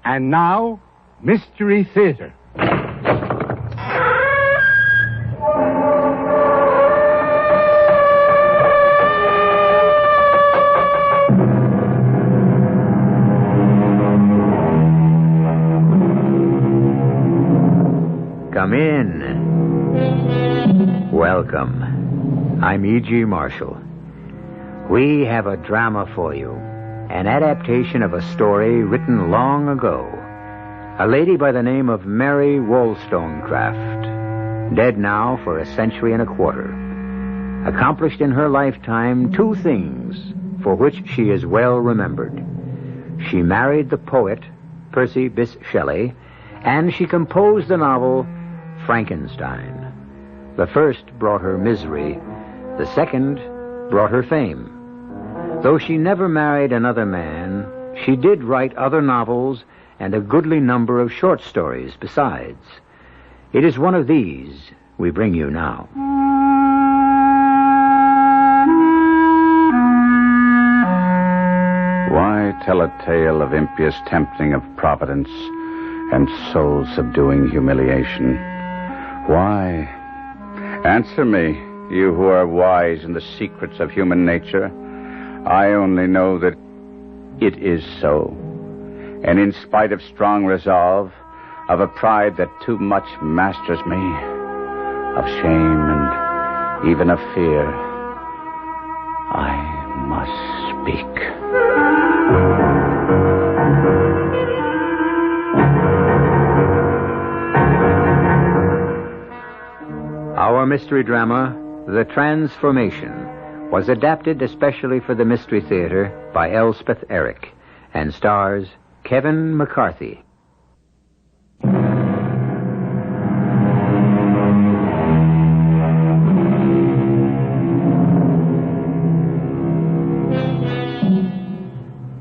And now, Mystery Theater. Come in. Welcome. I'm E.G. Marshall. We have a drama for you. An adaptation of a story written long ago. A lady by the name of Mary Wollstonecraft, dead now for a century and a quarter, accomplished in her lifetime two things for which she is well remembered. She married the poet Percy Bysshe Shelley, and she composed the novel Frankenstein. The first brought her misery, the second brought her fame. Though she never married another man, she did write other novels and a goodly number of short stories besides. It is one of these we bring you now. Why tell a tale of impious tempting of providence and soul-subduing humiliation? Why? Answer me, you who are wise in the secrets of human nature. I only know that it is so. And in spite of strong resolve, of a pride that too much masters me, of shame and even of fear, I must speak. Our mystery drama, The Transformation, was adapted especially for the Mystery Theater by Elspeth Eric and stars Kevin McCarthy.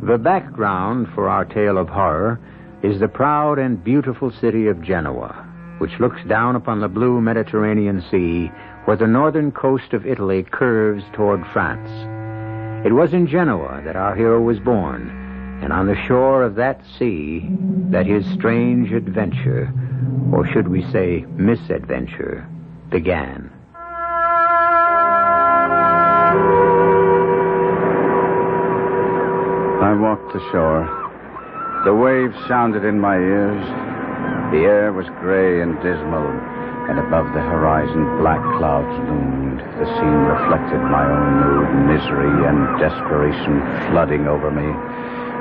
The background for our tale of horror is the proud and beautiful city of Genoa, which looks down upon the blue Mediterranean Sea where the northern coast of Italy curves toward France. It was in Genoa that our hero was born, and on the shore of that sea that his strange adventure, or should we say misadventure, began. I walked the shore. The waves sounded in my ears. The air was gray and dismal, and above the horizon black clouds loomed. The scene reflected my own mood, misery and desperation flooding over me,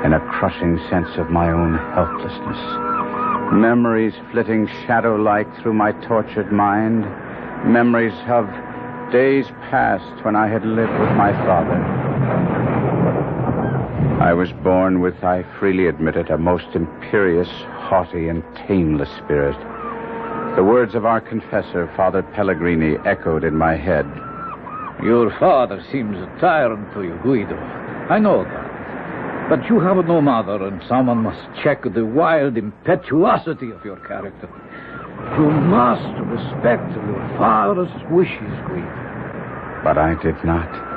and a crushing sense of my own helplessness. Memories flitting shadow-like through my tortured mind. Memories of days past when I had lived with my father. I was born with, I freely admit it, a most imperious, haughty, and tameless spirit. The words of our confessor, Father Pellegrini, echoed in my head. Your father seems a tyrant to you, Guido. I know that. But you have no mother, and someone must check the wild impetuosity of your character. You must respect your father's wishes, Guido. But I did not.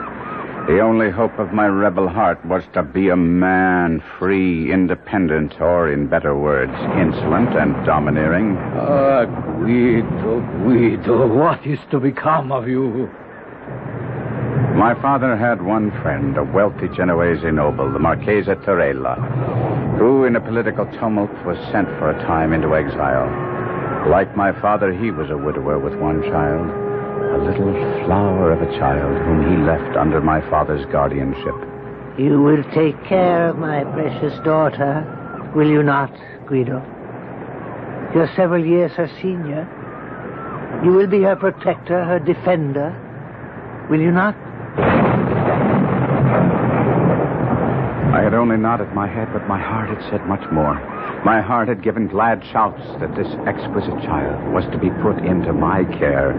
The only hope of my rebel heart was to be a man, free, independent, or, in better words, insolent and domineering. Ah, Guido, what is to become of you? My father had one friend, a wealthy Genoese noble, the Marchese Torella, who, in a political tumult, was sent for a time into exile. Like my father, he was a widower with one child. A little flower of a child whom he left under my father's guardianship. You will take care of my precious daughter, will you not, Guido? You're several years her senior. You will be her protector, her defender, will you not? I had only nodded my head, but my heart had said much more. My heart had given glad shouts that this exquisite child was to be put into my care.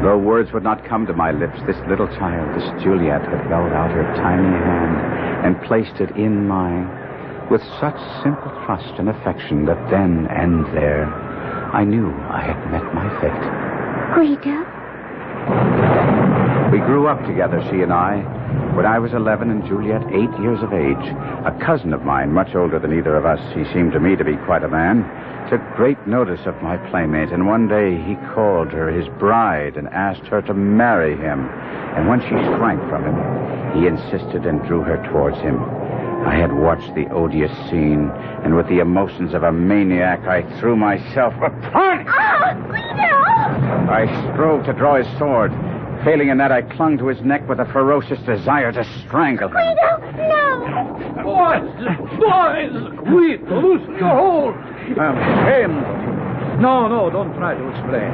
Though words would not come to my lips, this little child, this Juliet, had held out her tiny hand and placed it in mine with such simple trust and affection that then and there I knew I had met my fate. Guido? We grew up together, she and I. When I was 11 and Juliet 8 years of age, a cousin of mine, much older than either of us, he seemed to me to be quite a man, took great notice of my playmate, and one day he called her his bride and asked her to marry him. And when she shrank from him, he insisted and drew her towards him. I had watched the odious scene, and with the emotions of a maniac, I threw myself upon him. I strove to draw his sword. Failing in that, I clung to his neck with a ferocious desire to strangle him. Guido, no! Boys! Guido, loosen your hold! I'm ashamed. No, don't try to explain.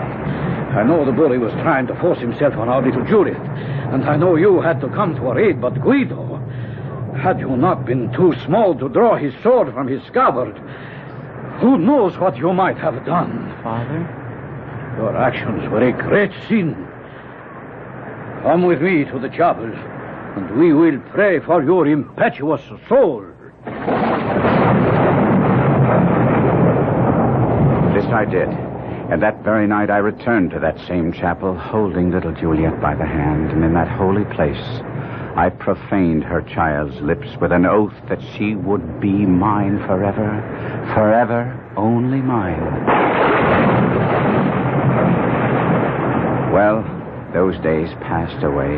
I know the bully was trying to force himself on our little Juliet, and I know you had to come to her aid, but Guido, had you not been too small to draw his sword from his scabbard, who knows what you might have done? Father? Your actions were a great sin. Come with me to the chapel, and we will pray for your impetuous soul. This I did, and that very night I returned to that same chapel, holding little Juliet by the hand, and in that holy place I profaned her child's lips with an oath that she would be mine forever, forever only mine. Well, those days passed away.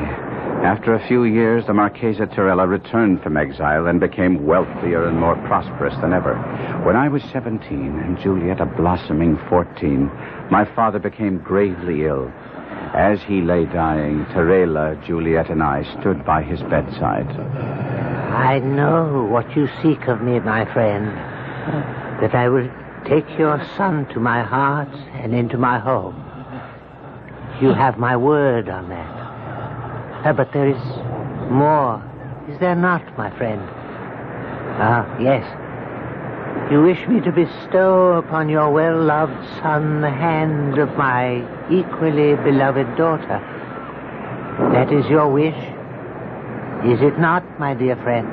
After a few years, the Marchesa Torella returned from exile and became wealthier and more prosperous than ever. When I was 17 and Juliet a blossoming 14, my father became gravely ill. As he lay dying, Torella, Juliet, and I stood by his bedside. I know what you seek of me, my friend. That I will take your son to my heart and into my home. You have my word on that. But there is more, is there not, my friend? Yes. You wish me to bestow upon your well-loved son the hand of my equally beloved daughter. That is your wish, is it not, my dear friend?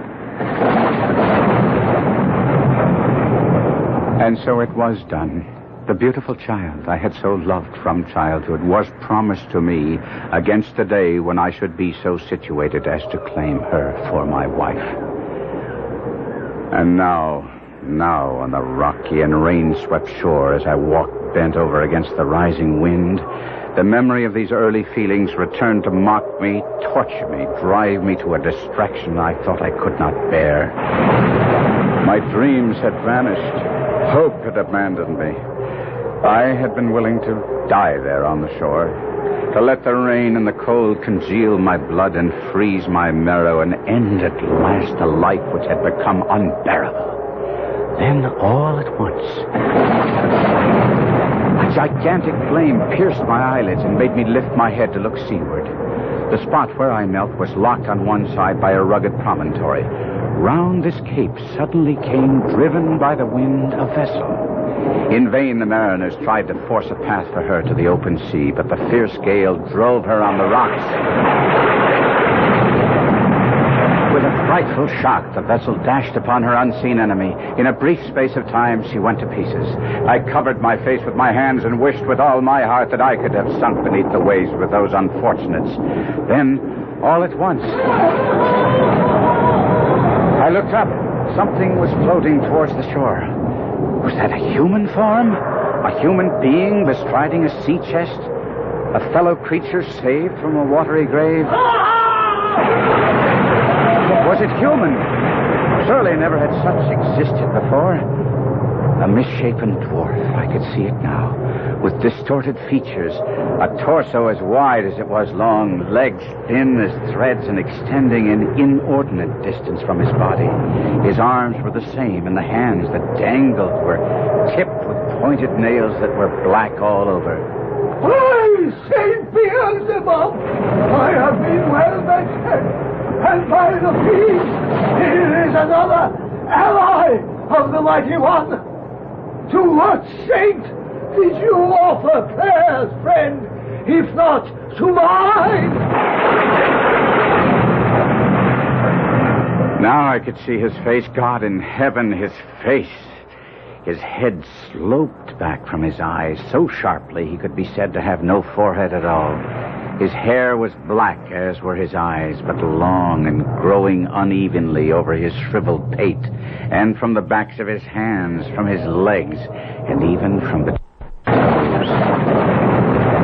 And so it was done. The beautiful child I had so loved from childhood was promised to me against the day when I should be so situated as to claim her for my wife. And now on the rocky and rain-swept shore, as I walked bent over against the rising wind, the memory of these early feelings returned to mock me, torture me, drive me to a distraction I thought I could not bear. My dreams had vanished. Hope had abandoned me. I had been willing to die there on the shore, to let the rain and the cold congeal my blood and freeze my marrow and end at last a life which had become unbearable. Then, all at once, a gigantic flame pierced my eyelids and made me lift my head to look seaward. The spot where I knelt was locked on one side by a rugged promontory. Round this cape suddenly came, driven by the wind, a vessel. In vain the mariners tried to force a path for her to the open sea, but the fierce gale drove her on the rocks. With a frightful shock, the vessel dashed upon her unseen enemy. In a brief space of time, she went to pieces. I covered my face with my hands and wished with all my heart that I could have sunk beneath the waves with those unfortunates. Then, all at once, I looked up. Something was floating towards the shore. Was that a human form? A human being bestriding a sea chest? A fellow creature saved from a watery grave? Was it human? Surely never had such existed before. A misshapen dwarf, I could see it now, with distorted features, a torso as wide as it was long, legs thin as threads and extending an inordinate distance from his body. His arms were the same, and the hands that dangled were tipped with pointed nails that were black all over. By Saint Beelzebub, I have been well measured, and by the feast, here is another ally of the Mighty One. To what saint did you offer prayers, friend, if not to mine? Now I could see his face. God in heaven, his face. His head sloped back from his eyes so sharply he could be said to have no forehead at all. His hair was black, as were his eyes, but long and growing unevenly over his shriveled pate, and from the backs of his hands, from his legs, and even from the...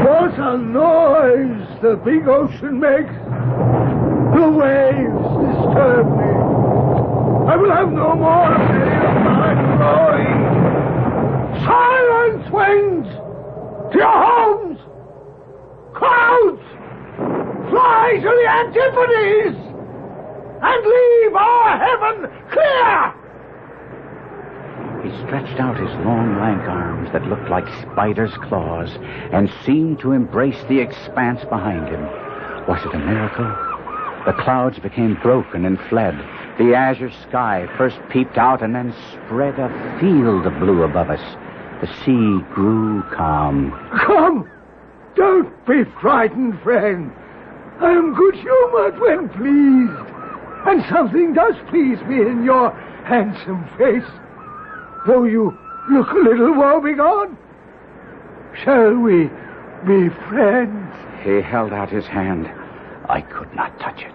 What a noise the big ocean makes! The waves disturb me. I will have no more of any of my glory. Silence, winds! To your homes! Clouds! Fly to the antipodes! And leave our heaven clear! He stretched out his long, lank arms that looked like spiders' claws and seemed to embrace the expanse behind him. Was it a miracle? The clouds became broken and fled. The azure sky first peeped out and then spread a field of blue above us. The sea grew calm. Come! Don't be frightened, friend. I am good-humored when pleased. And something does please me in your handsome face. Though you look a little woebegone. Shall we be friends? He held out his hand. I could not touch it.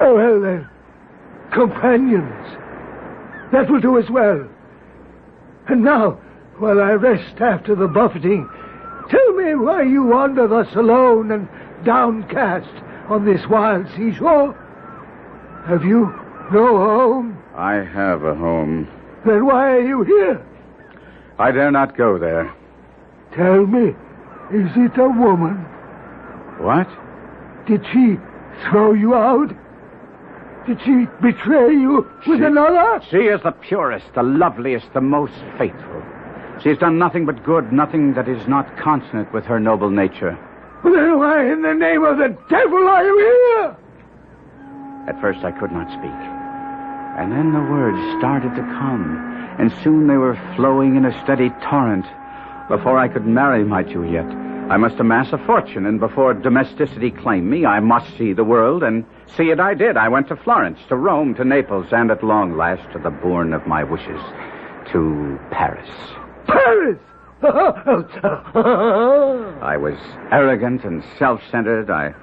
Oh, well then. Companions. That will do as well. And now, while I rest after the buffeting, tell me why you wander thus alone and downcast on this wild seashore. Have you no home? I have a home. Then why are you here? I dare not go there. Tell me, is it a woman? What? Did she throw you out? Did she betray you with another? She is the purest, the loveliest, the most faithful. She has done nothing but good, nothing that is not consonant with her noble nature. Then why in the name of the devil are you here? At first I could not speak. And then the words started to come, and soon they were flowing in a steady torrent. Before I could marry my Juliet, I must amass a fortune, and before domesticity claimed me, I must see the world, and see it I did. I went to Florence, to Rome, to Naples, and at long last to the bourne of my wishes, to Paris. Paris! I was arrogant and self-centered. I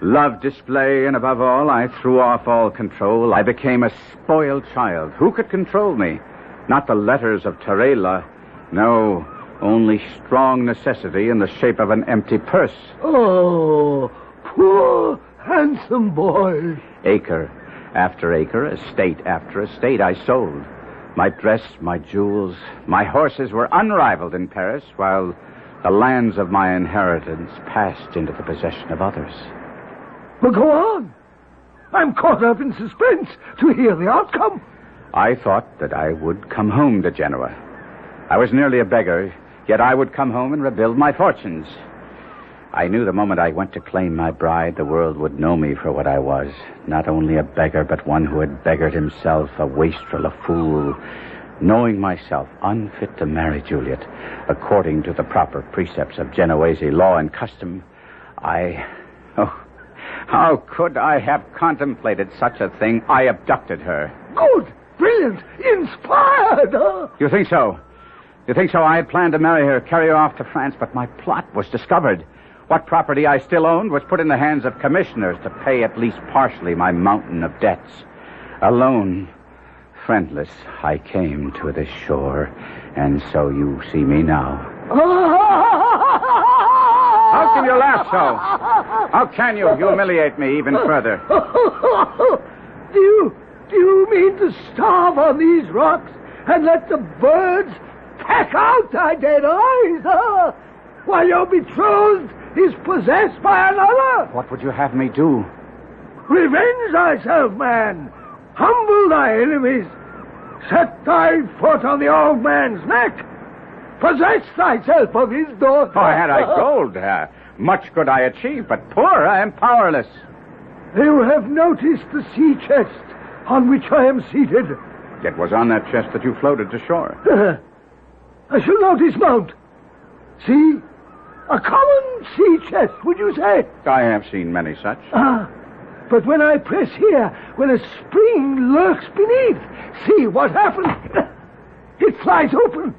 loved display, and above all, I threw off all control. I became a spoiled child. Who could control me? Not the letters of Tarela. No, only strong necessity in the shape of an empty purse. Oh, poor, handsome boy. Acre after acre, estate after estate, I sold. My dress, my jewels, my horses were unrivaled in Paris, while the lands of my inheritance passed into the possession of others. But go on. I'm caught up in suspense to hear the outcome. I thought that I would come home to Genoa. I was nearly a beggar, yet I would come home and rebuild my fortunes. I knew the moment I went to claim my bride, the world would know me for what I was. Not only a beggar, but one who had beggared himself, a wastrel, a fool. Knowing myself unfit to marry Juliet, according to the proper precepts of Genoese law and custom, how could I have contemplated such a thing? I abducted her. Good, brilliant, inspired. You think so? You think so? I had planned to marry her, carry her off to France, but my plot was discovered. What property I still owned was put in the hands of commissioners to pay at least partially my mountain of debts. Alone, friendless, I came to this shore, and so you see me now. How can you laugh so? How can you humiliate me even further? Do you mean to starve on these rocks and let the birds peck out thy dead eyes, while your betrothed is possessed by another? What would you have me do? Revenge thyself, man. Humble thy enemies. Set thy foot on the old man's neck. Possess thyself of his daughter. Oh, had I gold, much could I achieve, but poor, I am powerless. You have noticed the sea chest on which I am seated. It was on that chest that you floated to shore. I shall now dismount. See? A common sea chest, would you say? I have seen many such. But when I press here, when a spring lurks beneath, see what happens. It flies open.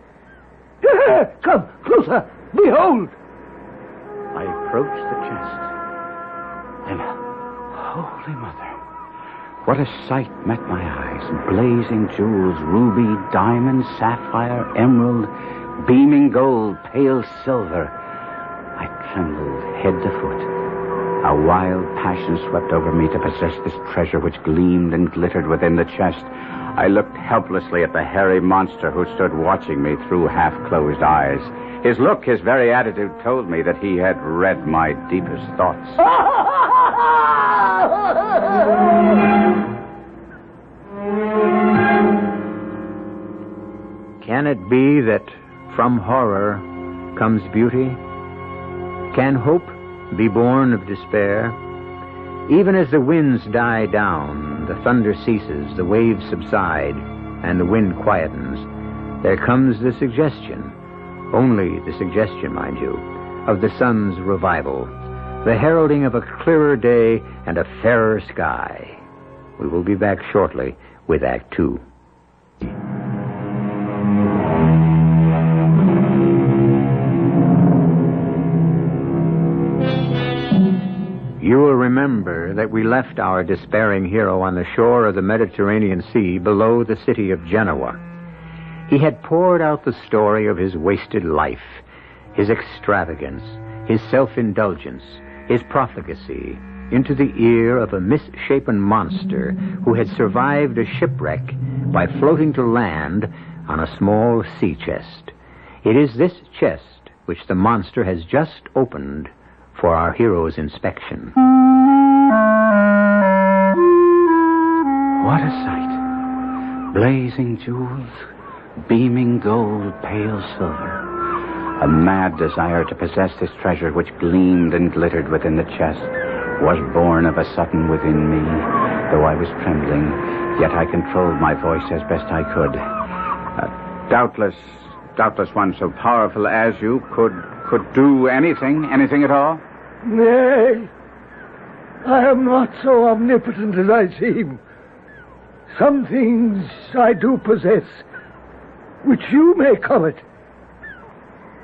Come, closer. Behold. I approached the chest. Holy Mother, what a sight met my eyes. Blazing jewels, ruby, diamond, sapphire, emerald, beaming gold, pale silver. I trembled head to foot. A wild passion swept over me to possess this treasure which gleamed and glittered within the chest. I looked helplessly at the hairy monster who stood watching me through half-closed eyes. His look, his very attitude told me that he had read my deepest thoughts. Can it be that from horror comes beauty? Can hope be born of despair? Even as the winds die down, the thunder ceases, the waves subside, and the wind quietens, there comes the suggestion, only the suggestion, mind you, of the sun's revival, the heralding of a clearer day and a fairer sky. We will be back shortly with Act Two. You will remember that we left our despairing hero on the shore of the Mediterranean Sea below the city of Genoa. He had poured out the story of his wasted life, his extravagance, his self-indulgence, his profligacy, into the ear of a misshapen monster who had survived a shipwreck by floating to land on a small sea chest. It is this chest which the monster has just opened for our hero's inspection. What a sight. Blazing jewels, beaming gold, pale silver. A mad desire to possess this treasure which gleamed and glittered within the chest was born of a sudden within me. Though I was trembling, yet I controlled my voice as best I could. Doubtless one so powerful as you could do anything at all? Nay, I am not so omnipotent as I seem. Some things I do possess, which you may covet.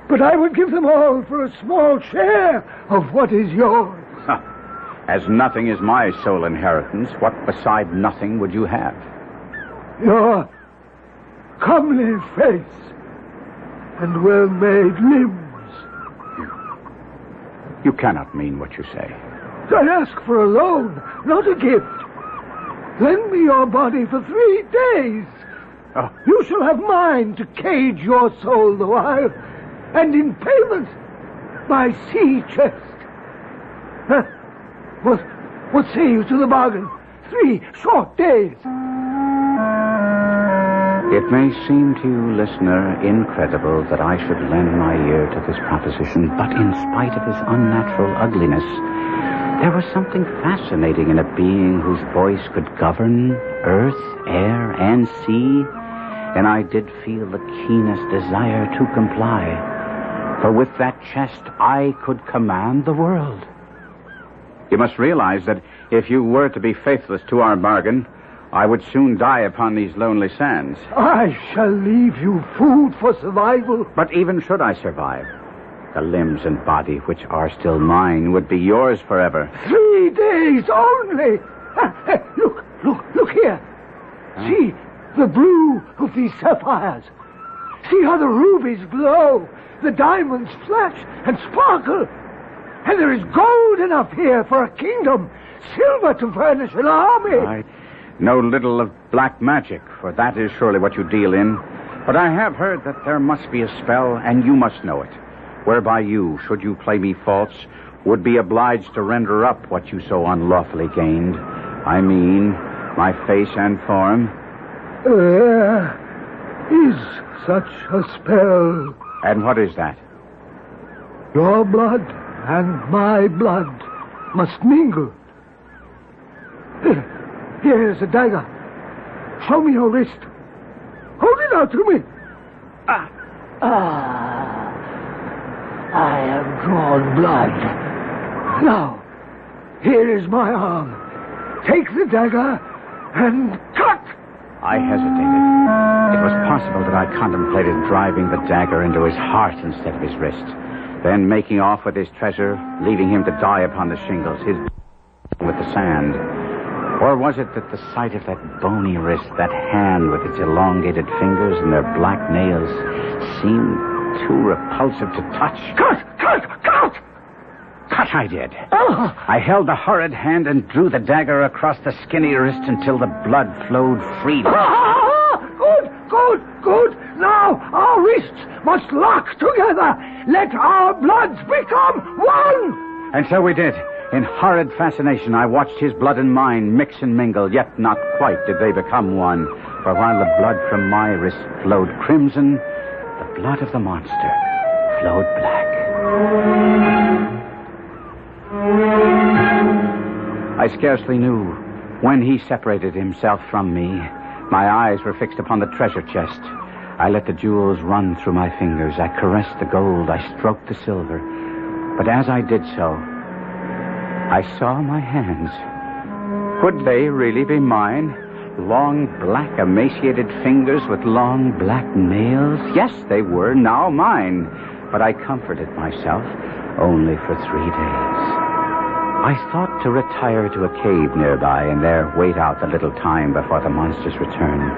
But I would give them all for a small share of what is yours. As nothing is my sole inheritance, what beside nothing would you have? Your comely face and well-made limbs. You cannot mean what you say. I ask for a loan, not a gift. Lend me your body for 3 days. Oh. You shall have mine to cage your soul the while, and in payment, my sea chest. What say you to the bargain? 3 short days. It may seem to you, listener, incredible that I should lend my ear to this proposition, but in spite of his unnatural ugliness, there was something fascinating in a being whose voice could govern earth, air, and sea, and I did feel the keenest desire to comply. For with that chest, I could command the world. You must realize that if you were to be faithless to our bargain, I would soon die upon these lonely sands. I shall leave you food for survival. But even should I survive, the limbs and body which are still mine would be yours forever. 3 days only. Look here. Huh? See the blue of these sapphires. See how the rubies glow, the diamonds flash and sparkle. And there is gold enough here for a kingdom, silver to furnish an army. I know little of black magic, for that is surely what you deal in. But I have heard that there must be a spell, and you must know it, whereby you, should you play me false, would be obliged to render up what you so unlawfully gained. I mean, my face and form. There is such a spell. And what is that? Your blood and my blood must mingle. Here is a dagger. Show me your wrist. Hold it out to me. I have drawn blood. Now, here is my arm. Take the dagger and cut. I hesitated. It was possible that I contemplated driving the dagger into his heart instead of his wrist, then making off with his treasure, leaving him to die upon the shingles, his with the sand. Or was it that the sight of that bony wrist, that hand with its elongated fingers and their black nails, seemed too repulsive to touch? Cut! Cut I did. I held the horrid hand and drew the dagger across the skinny wrist until the blood flowed freely. Good. Now our wrists must lock together. Let our bloods become one. And so we did. In horrid fascination, I watched his blood and mine mix and mingle, yet not quite did they become one. For while the blood from my wrist flowed crimson, the blood of the monster flowed black. I scarcely knew when he separated himself from me. My eyes were fixed upon the treasure chest. I let the jewels run through my fingers. I caressed the gold. I stroked the silver. But as I did so, I saw my hands. Could they really be mine? Long, black, emaciated fingers with long, black nails? Yes, they were now mine. But I comforted myself only for 3 days. I thought to retire to a cave nearby and there wait out a little time before the monster's return.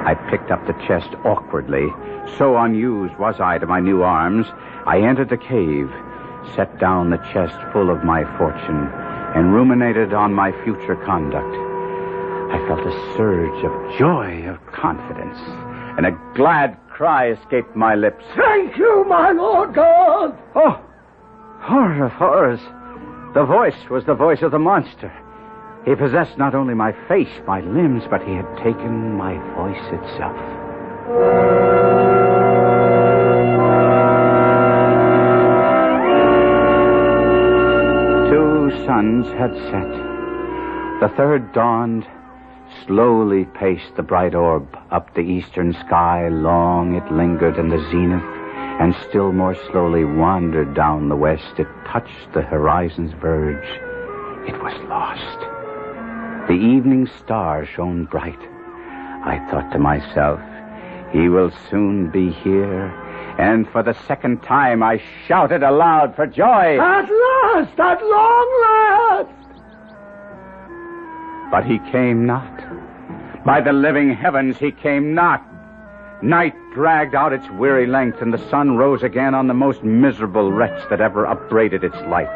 I picked up the chest awkwardly. So unused was I to my new arms. I entered the cave, set down the chest full of my fortune, and ruminated on my future conduct. I felt a surge of joy, of confidence, and a glad cry escaped my lips. Thank you, my Lord God. Oh, horror of horrors. The voice was the voice of the monster. He possessed not only my face, my limbs, but he had taken my voice itself. Two suns had set. The third dawned, slowly paced the bright orb up the eastern sky. Long it lingered in the zenith, and still more slowly wandered down the west. It touched the horizon's verge. It was lost. The evening star shone bright. I thought to myself, he will soon be here. And for the second time, I shouted aloud for joy. At last, at long last! But he came not. By the living heavens, he came not. Night dragged out its weary length, and the sun rose again on the most miserable wretch that ever upbraided its light.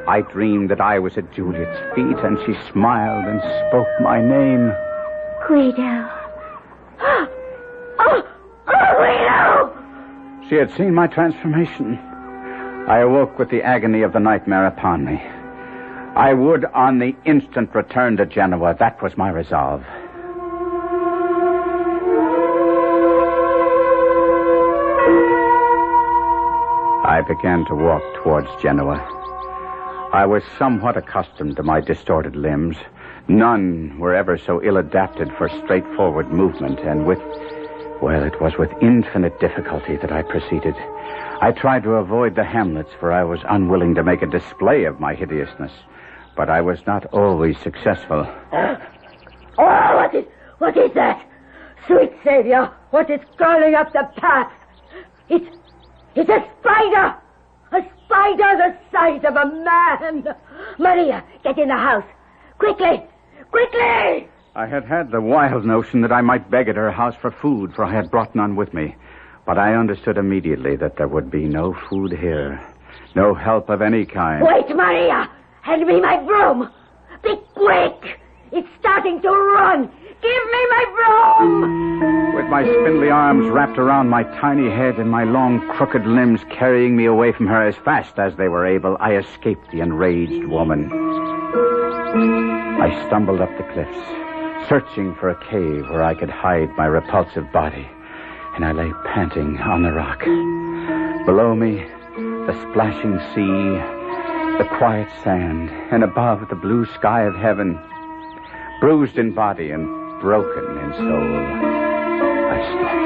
I dreamed that I was at Juliet's feet, and she smiled and spoke my name. Guido. Oh, Guido! She had seen my transformation. I awoke with the agony of the nightmare upon me. I would on the instant return to Genoa. That was my resolve. I began to walk towards Genoa. I was somewhat accustomed to my distorted limbs. None were ever so ill-adapted for straightforward movement, and it was with infinite difficulty that I proceeded. I tried to avoid the hamlets, for I was unwilling to make a display of my hideousness. But I was not always successful. What is that? Sweet Savior, what is crawling up the path? It's a spider! A spider the size of a man! Maria, get in the house. Quickly! Quickly! I had the wild notion that I might beg at her house for food, for I had brought none with me. But I understood immediately that there would be no food here. No help of any kind. Wait, Maria! Hand me my broom! Be quick! It's starting to run! Give me my broom! With my spindly arms wrapped around my tiny head and my long, crooked limbs carrying me away from her as fast as they were able, I escaped the enraged woman. I stumbled up the cliffs, searching for a cave where I could hide my repulsive body, and I lay panting on the rock. Below me, the splashing sea, the quiet sand, and above, the blue sky of heaven. Bruised in body and broken in soul, I slept.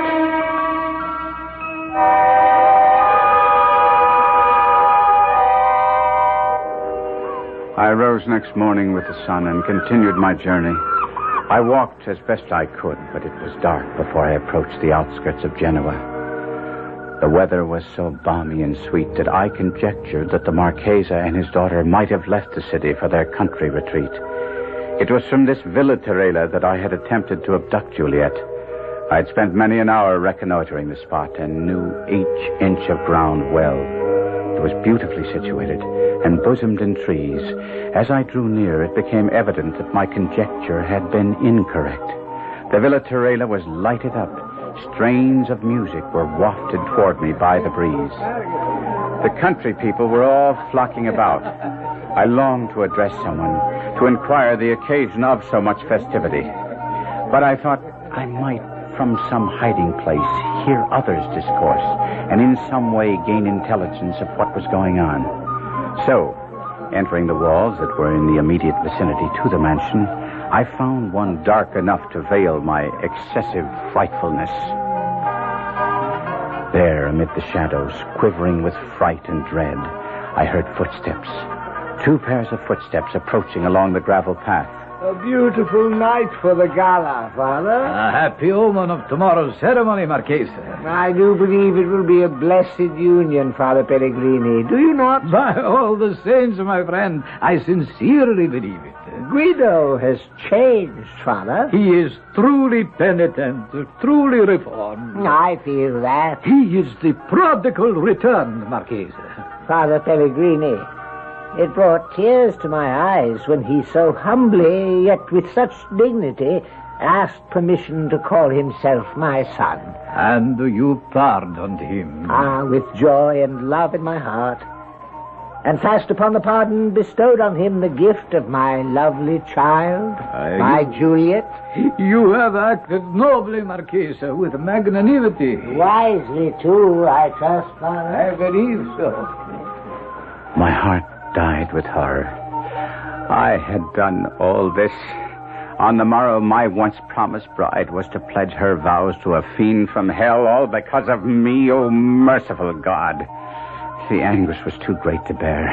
I rose next morning with the sun and continued my journey. I walked as best I could, but it was dark before I approached the outskirts of Genoa. The weather was so balmy and sweet that I conjectured that the Marchese and his daughter might have left the city for their country retreat. It was from this Villa Torella that I had attempted to abduct Juliet. I had spent many an hour reconnoitering the spot and knew each inch of ground well. It was beautifully situated and bosomed in trees. As I drew near, it became evident that my conjecture had been incorrect. The Villa Torella was lighted up. Strains of music were wafted toward me by the breeze. The country people were all flocking about. I longed to address someone, to inquire the occasion of so much festivity. But I thought I might, from some hiding place, hear others discourse, and in some way gain intelligence of what was going on. So, entering the walls that were in the immediate vicinity to the mansion, I found one dark enough to veil my excessive frightfulness. There, amid the shadows, quivering with fright and dread, I heard footsteps. 2 pairs of footsteps approaching along the gravel path. A beautiful night for the gala, Father. A happy omen of tomorrow's ceremony, Marchese. I do believe it will be a blessed union, Father Pellegrini. Do you not? By all the saints, my friend, I sincerely believe it. Guido has changed, Father. He is truly penitent, truly reformed. I feel that. He is the prodigal returned, Marchese. Father Pellegrini, it brought tears to my eyes when he so humbly, yet with such dignity, asked permission to call himself my son. And you pardoned him? Ah, with joy and love in my heart. And fast upon the pardon bestowed on him the gift of my lovely child, my Juliet. You have acted nobly, Marchese, with magnanimity. Wisely, too, I trust, Father. I believe so. My heart died with horror. I had done all this. On the morrow, my once-promised bride was to pledge her vows to a fiend from hell, all because of me, oh merciful God. The anguish was too great to bear,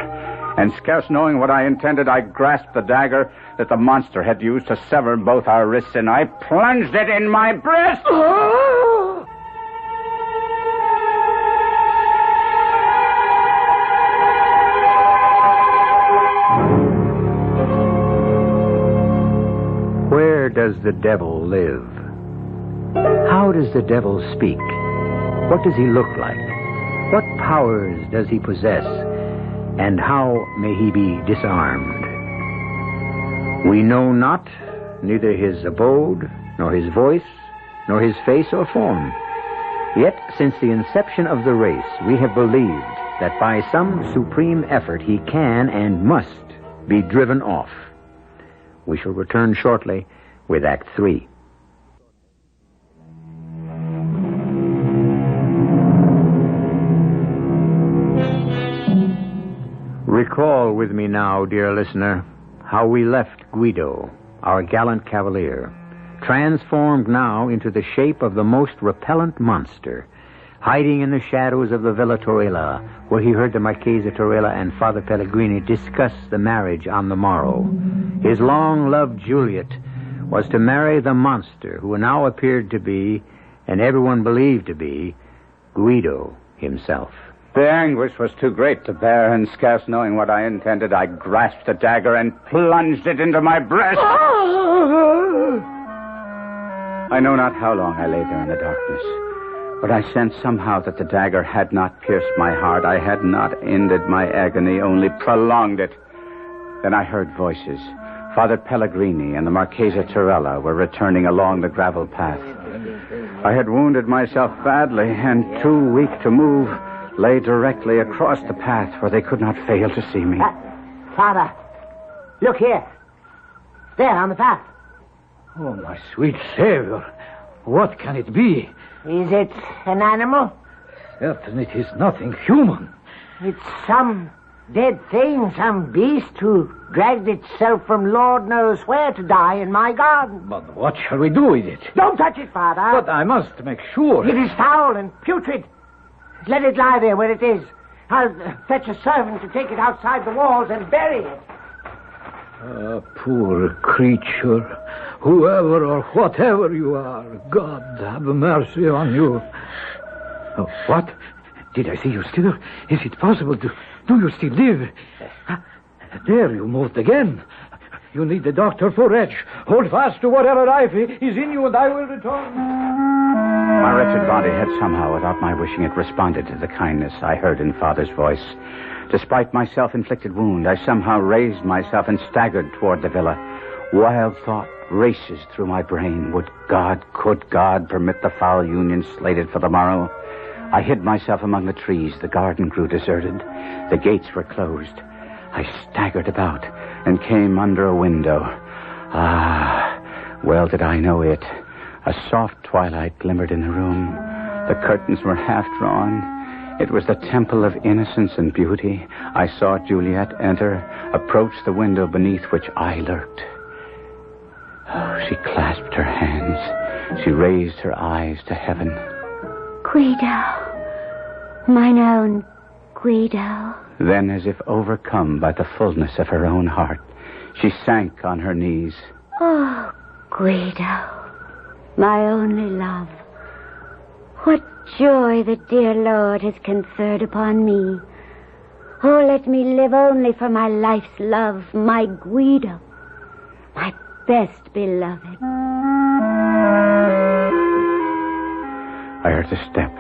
and scarce knowing what I intended, I grasped the dagger that the monster had used to sever both our wrists, and I plunged it in my breast. Where does the devil live? How does the devil speak? What does he look like? What powers does he possess? And how may he be disarmed? We know not neither his abode, nor his voice, nor his face or form. Yet, since the inception of the race, we have believed that by some supreme effort he can and must be driven off. We shall return shortly with Act 3. Recall with me now, dear listener, how we left Guido, our gallant cavalier, transformed now into the shape of the most repellent monster, hiding in the shadows of the Villa Torella, where he heard the Marchese Torella and Father Pellegrini discuss the marriage on the morrow. His long-loved Juliet was to marry the monster who now appeared to be, and everyone believed to be, Guido himself. The anguish was too great to bear, and scarce knowing what I intended, I grasped the dagger and plunged it into my breast. I know not how long I lay there in the darkness, but I sensed somehow that the dagger had not pierced my heart. I had not ended my agony, only prolonged it. Then I heard voices. Father Pellegrini and the Marchese Torella were returning along the gravel path. I had wounded myself badly, and too weak to move, lay directly across the path where they could not fail to see me. Father, look here. There, on the path. Oh, my sweet Savior, what can it be? Is it an animal? Certainly it is nothing human. It's some dead thing, some beast who dragged itself from Lord knows where to die in my garden. But what shall we do with it? Don't touch it, Father. But I must make sure. It is foul and putrid. Let it lie there where it is. I'll fetch a servant to take it outside the walls and bury it. Poor creature. Whoever or whatever you are, God have mercy on you. Oh, what? Did I see you still? Is it possible? Do you still live? There, you moved again. You need the doctor for Reg. Hold fast to whatever life is in you, and I will return. My wretched body had somehow, without my wishing it, responded to the kindness I heard in Father's voice. Despite my self-inflicted wound, I somehow raised myself and staggered toward the villa. Wild thought races through my brain. Could God permit the foul union slated for the morrow? I hid myself among the trees. The garden grew deserted. The gates were closed. I staggered about and came under a window. Well did I know it. A soft twilight glimmered in the room. The curtains were half drawn. It was the temple of innocence and beauty. I saw Juliet enter, approach the window beneath which I lurked. Oh, she clasped her hands. She raised her eyes to heaven. Guido, mine own Guido. Then, as if overcome by the fullness of her own heart, she sank on her knees. Oh, Guido, my only love. What joy the dear Lord has conferred upon me. Oh, let me live only for my life's love, my Guido, my best beloved. I heard a step,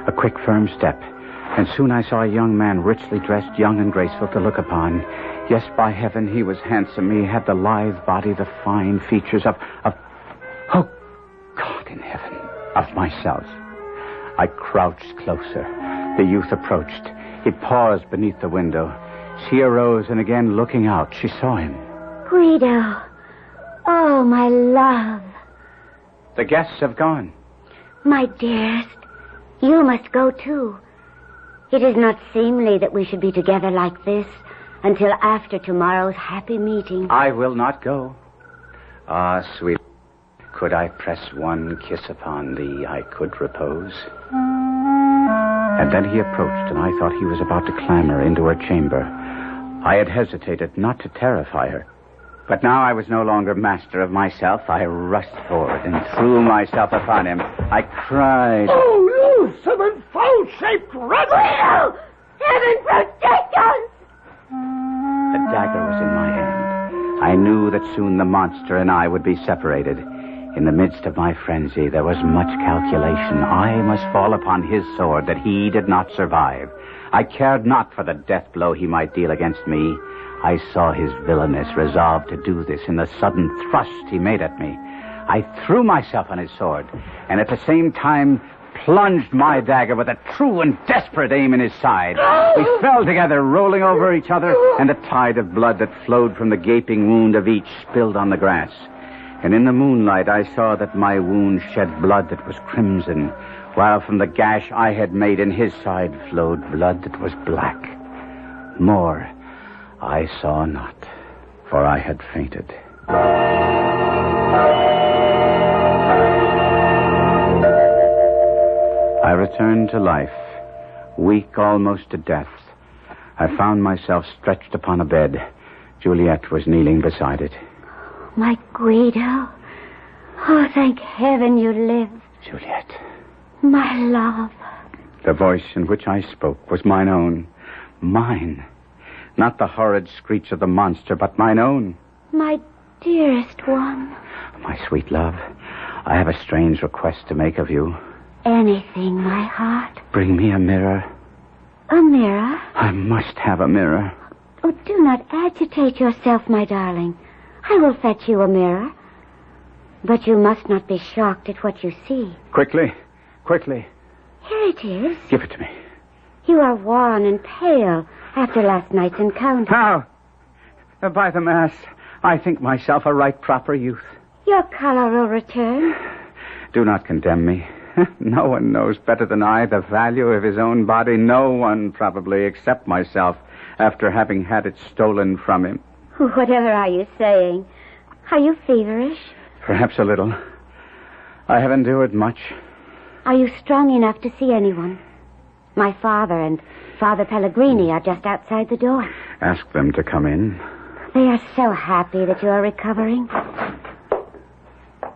a quick, firm step, and soon I saw a young man richly dressed, young and graceful to look upon. Yes, by heaven, he was handsome. He had the lithe body, the fine features of oh, God in heaven, of myself. I crouched closer. The youth approached. He paused beneath the window. She arose, and again looking out, she saw him. Guido, oh, my love. The guests have gone. My dearest, you must go too. It is not seemly that we should be together like this until after tomorrow's happy meeting. I will not go. Ah, sweet, could I press one kiss upon thee, I could repose. And then he approached, and I thought he was about to clamber into her chamber. I had hesitated not to terrify her. But now I was no longer master of myself. I rushed forward and threw myself upon him. I cried, "Oh, loathsome and foul-shaped rat! Guido! Heaven protect us! The dagger was in my hand. I knew that soon the monster and I would be separated. In the midst of my frenzy, there was much calculation. I must fall upon his sword that he did not survive. I cared not for the death blow he might deal against me. I saw his villainous, resolved to do this in the sudden thrust he made at me. I threw myself on his sword, and at the same time plunged my dagger with a true and desperate aim in his side. We fell together, rolling over each other, and a tide of blood that flowed from the gaping wound of each spilled on the grass. And in the moonlight I saw that my wound shed blood that was crimson, while from the gash I had made in his side flowed blood that was black. More I saw not, for I had fainted. I returned to life, weak almost to death. I found myself stretched upon a bed. Juliet was kneeling beside it. My Guido. Oh, thank heaven you live. Juliet. My love. The voice in which I spoke was mine own. Mine. Not the horrid screech of the monster, but mine own. My dearest one. My sweet love, I have a strange request to make of you. Anything, my heart. Bring me a mirror. A mirror? I must have a mirror. Oh, do not agitate yourself, my darling. I will fetch you a mirror. But you must not be shocked at what you see. Quickly, quickly. Here it is. Give it to me. You are wan and pale after last night's encounter. How? By the mass, I think myself a right proper youth. Your color will return. Do not condemn me. No one knows better than I the value of his own body. No one, probably, except myself, after having had it stolen from him. Whatever are you saying? Are you feverish? Perhaps a little. I have endured much. Are you strong enough to see anyone? My father and Father Pellegrini are just outside the door. Ask them to come in. They are so happy that you are recovering.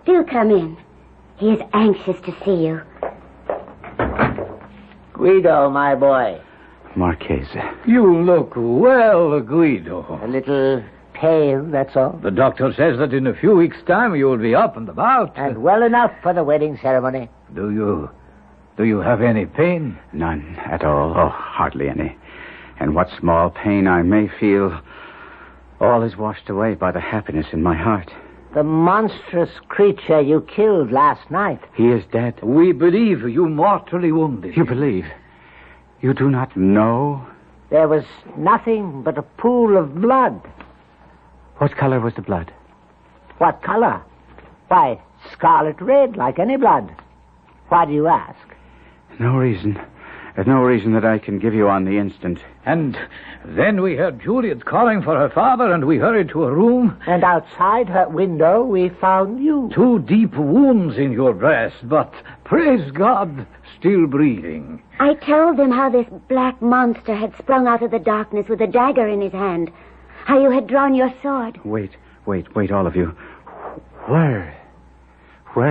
Do come in. He is anxious to see you. Guido, my boy. Marchese. You look well, Guido. A little pale, that's all. The doctor says that in a few weeks' time you will be up and about. And well enough for the wedding ceremony. Do you have any pain? None at all. Oh, hardly any. And what small pain I may feel, all is washed away by the happiness in my heart. The monstrous creature you killed last night. He is dead. We believe you mortally wounded. You believe? You do not know? There was nothing but a pool of blood. What color was the blood? What color? Why, scarlet red, like any blood. Why do you ask? No reason. There's no reason that I can give you on the instant. And then we heard Juliet calling for her father, and we hurried to her room. And outside her window, we found you. 2 deep wounds in your breast, but, praise God, still breathing. I told them how this black monster had sprung out of the darkness with a dagger in his hand. How you had drawn your sword. Wait, all of you. Where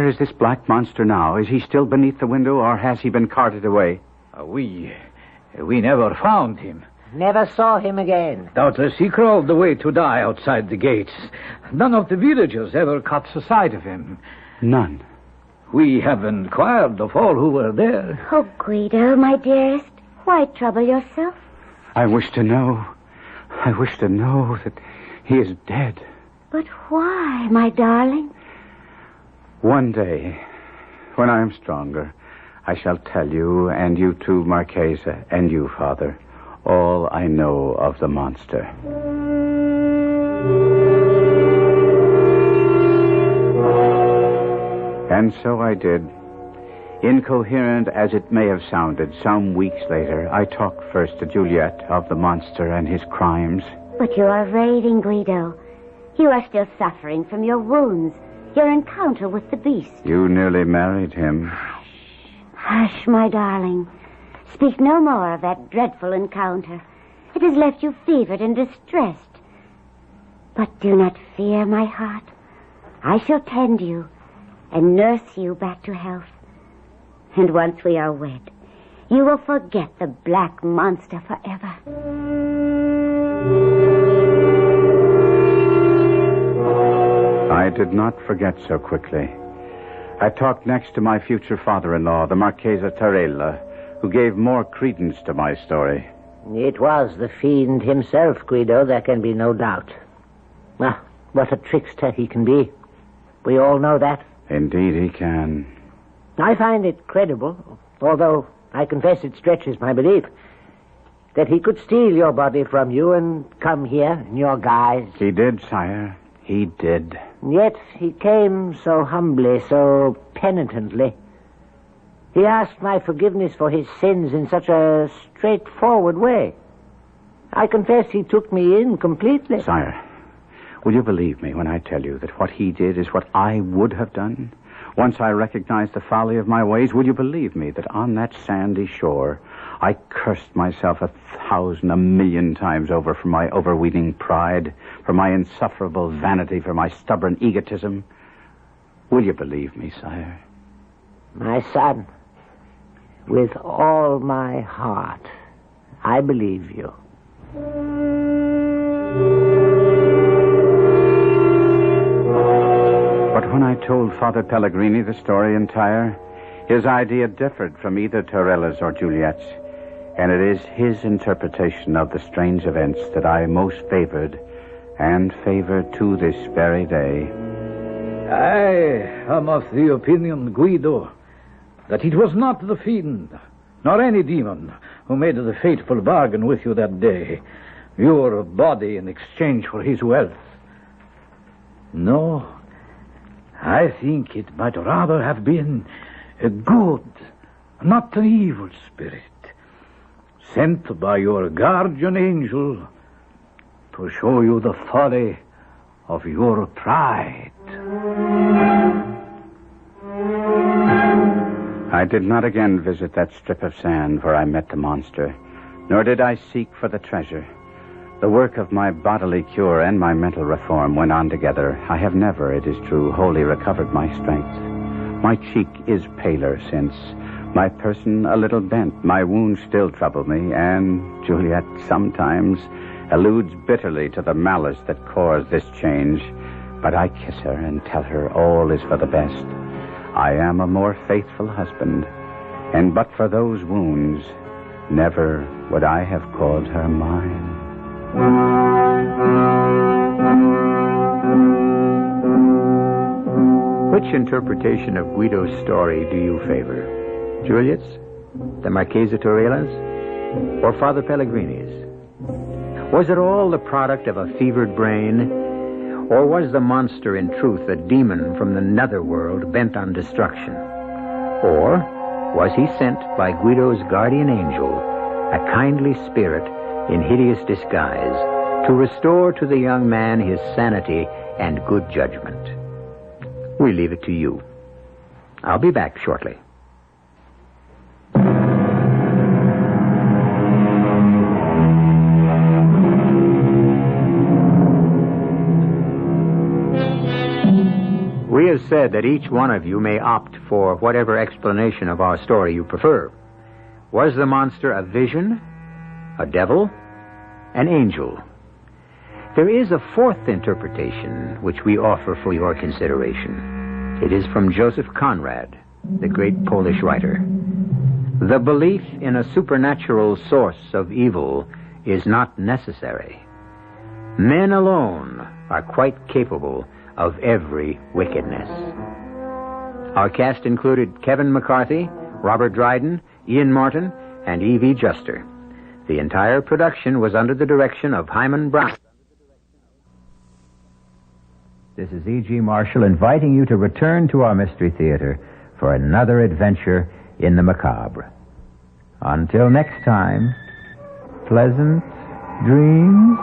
is this black monster now? Is he still beneath the window, or has he been carted away? We never found him. Never saw him again. Doubtless he crawled away to die outside the gates. None of the villagers ever caught sight of him. None. We have inquired of all who were there. Oh, Guido, my dearest, why trouble yourself? I wish to know that he is dead. But why, my darling? One day, when I am stronger, I shall tell you, and you too, Marchesa, and you, Father, all I know of the monster. And so I did. Incoherent as it may have sounded, some weeks later, I talked first to Juliet of the monster and his crimes. But you are raving, Guido. You are still suffering from your wounds, your encounter with the beast. You nearly married him. Hush, my darling. Speak no more of that dreadful encounter. It has left you fevered and distressed. But do not fear, my heart. I shall tend you and nurse you back to health. And once we are wed, you will forget the black monster forever. I did not forget so quickly. I talked next to my future father-in-law, the Marchesa Tarella, who gave more credence to my story. It was the fiend himself, Guido, there can be no doubt. Ah, what a trickster he can be. We all know that. Indeed he can. I find it credible, although I confess it stretches my belief, that he could steal your body from you and come here in your guise. He did, sire. He did. Yet he came so humbly, so penitently. He asked my forgiveness for his sins in such a straightforward way. I confess he took me in completely. Sire, will you believe me when I tell you that what he did is what I would have done? Once I recognized the folly of my ways, will you believe me that on that sandy shore I cursed myself 1,000, 1,000,000 times over for my overweening pride, for my insufferable vanity, for my stubborn egotism? Will you believe me, sire? My son, with all my heart, I believe you. But when I told Father Pellegrini the story entire, his idea differed from either Tarella's or Juliet's, and it is his interpretation of the strange events that I most favored, and favor to this very day. I am of the opinion, Guido, that it was not the fiend, nor any demon, who made the fateful bargain with you that day, your body in exchange for his wealth. No, I think it might rather have been a good, not an evil spirit, sent by your guardian angel to show you the folly of your pride. I did not again visit that strip of sand where I met the monster, nor did I seek for the treasure. The work of my bodily cure and my mental reform went on together. I have never, it is true, wholly recovered my strength. My cheek is paler since, my person a little bent. My wounds still trouble me, and, Juliet, sometimes, alludes bitterly to the malice that caused this change. But I kiss her and tell her all is for the best. I am a more faithful husband, and but for those wounds, never would I have called her mine. Which interpretation of Guido's story do you favor? Juliet's, the Marchesa Torella's, or Father Pellegrini's? Was it all the product of a fevered brain, or was the monster in truth a demon from the netherworld bent on destruction? Or was he sent by Guido's guardian angel, a kindly spirit in hideous disguise, to restore to the young man his sanity and good judgment? We leave it to you. I'll be back shortly. We have said that each one of you may opt for whatever explanation of our story you prefer. Was the monster a vision, a devil, an angel? There is a fourth interpretation which we offer for your consideration. It is from Joseph Conrad, the great Polish writer. The belief in a supernatural source of evil is not necessary. Men alone are quite capable of every wickedness. Our cast included Kevin McCarthy, Robert Dryden, Ian Martin, and E.V. Juster. The entire production was under the direction of Himan Brown. This is E.G. Marshall inviting you to return to our Mystery Theater for another adventure in the macabre. Until next time, pleasant dreams.